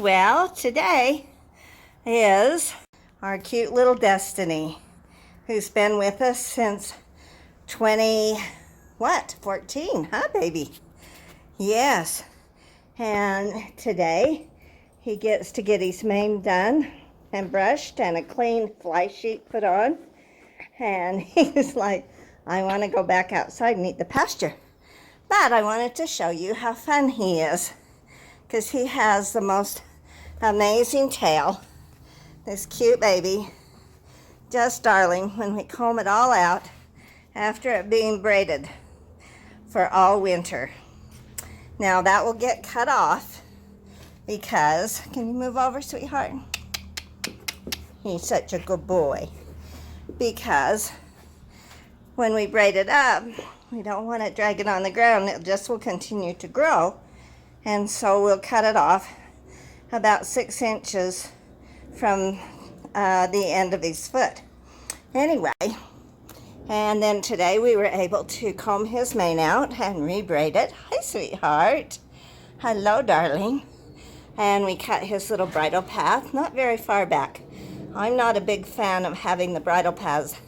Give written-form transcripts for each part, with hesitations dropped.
Well, today is our cute little Destiny, who's been with us since 14, huh, baby? Yes. And today he gets to get his mane done and brushed and a clean fly sheet put on. And he's like, I want to go back outside and eat the pasture. But I wanted to show you how fun he is, because he has the most amazing tail. This cute baby, just darling, when we comb it all out after it being braided for all winter. Now that will get cut off because, can you move over, sweetheart? He's such a good boy. Because when we braid it up, we don't want it dragging on the ground. It just will continue to grow. And so we'll cut it off about 6 inches from the end of his foot. Anyway, and then today we were able to comb his mane out and re-braid it. Hi, sweetheart. Hello, darling. And we cut his little bridle path, not very far back. I'm not a big fan of having the bridle paths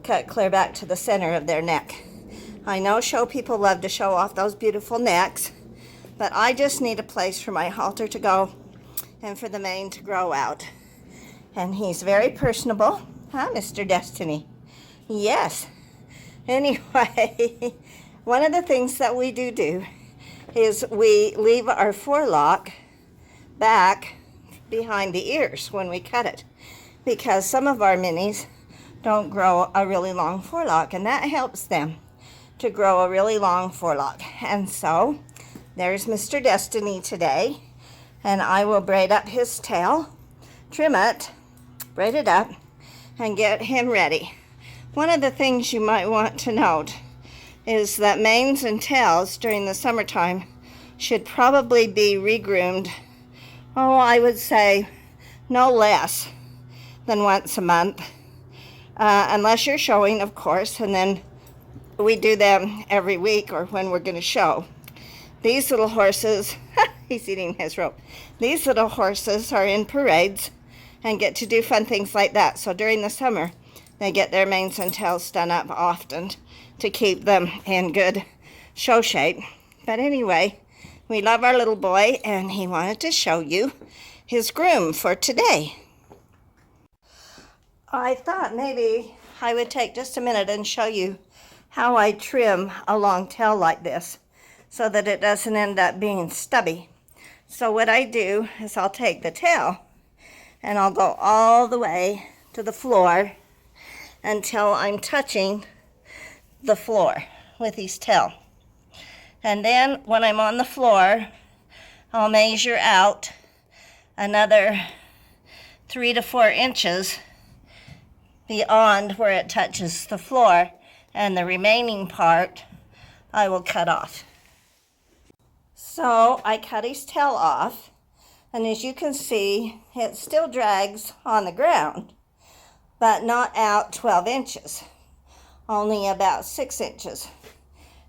cut clear back to the center of their neck. I know show people love to show off those beautiful necks, but I just need a place for my halter to go and for the mane to grow out. And he's very personable, huh, Mr. Destiny? Yes. Anyway, one of the things that we do is we leave our forelock back behind the ears when we cut it, because some of our minis don't grow a really long forelock, and that helps them to grow a really long forelock. And so there's Mr. Destiny today, and I will braid up his tail, trim it, braid it up, and get him ready. One of the things you might want to note is that manes and tails during the summertime should probably be regroomed, I would say no less than once a month, unless you're showing, of course, and then we do them every week or when we're going to show. These little horses, he's eating his rope. These little horses are in parades and get to do fun things like that. So during the summer, they get their manes and tails done up often to keep them in good show shape. But anyway, we love our little boy, and he wanted to show you his groom for today. I thought maybe I would take just a minute and show you how I trim a long tail like this so that it doesn't end up being stubby. So what I do is I'll take the tail and I'll go all the way to the floor until I'm touching the floor with his tail. And then when I'm on the floor, I'll measure out another 3 to 4 inches beyond where it touches the floor, and the remaining part I will cut off. So I cut his tail off, and as you can see, it still drags on the ground, but not out 12 inches, only about 6 inches.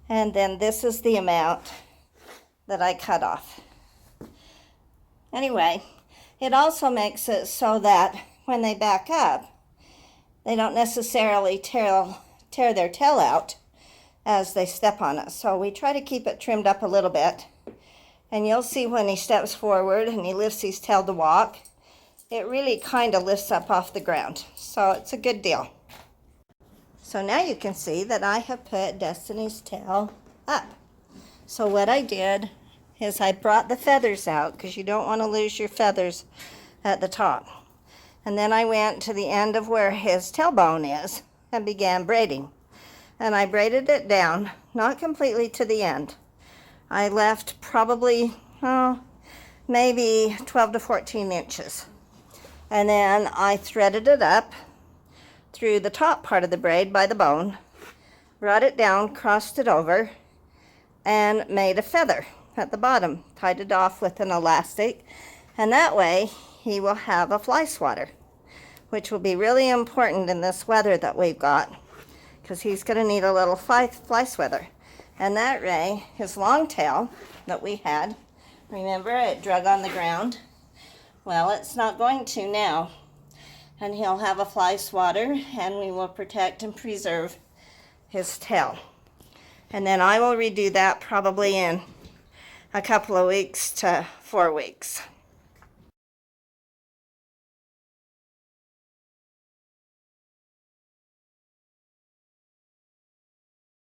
And then this is the amount that I cut off. Anyway, it also makes it so that when they back up, they don't necessarily tear their tail out as they step on it. So we try to keep it trimmed up a little bit. And you'll see when he steps forward and he lifts his tail to walk, it really kind of lifts up off the ground. So it's a good deal. So now you can see that I have put Destiny's tail up. So what I did is I brought the feathers out, because you don't want to lose your feathers at the top. And then I went to the end of where his tailbone is and began braiding. And I braided it down, not completely to the end. I left probably, maybe 12 to 14 inches. And then I threaded it up through the top part of the braid by the bone, brought it down, crossed it over, and made a feather at the bottom, tied it off with an elastic, and that way he will have a fly swatter, which will be really important in this weather that we've got, because he's going to need a little fly swatter. And that way, his long tail that we had, remember, it drug on the ground, Well, it's not going to now. And he'll have a fly swatter, and we will protect and preserve his tail. And then I will redo that probably in a couple of weeks to 4 weeks.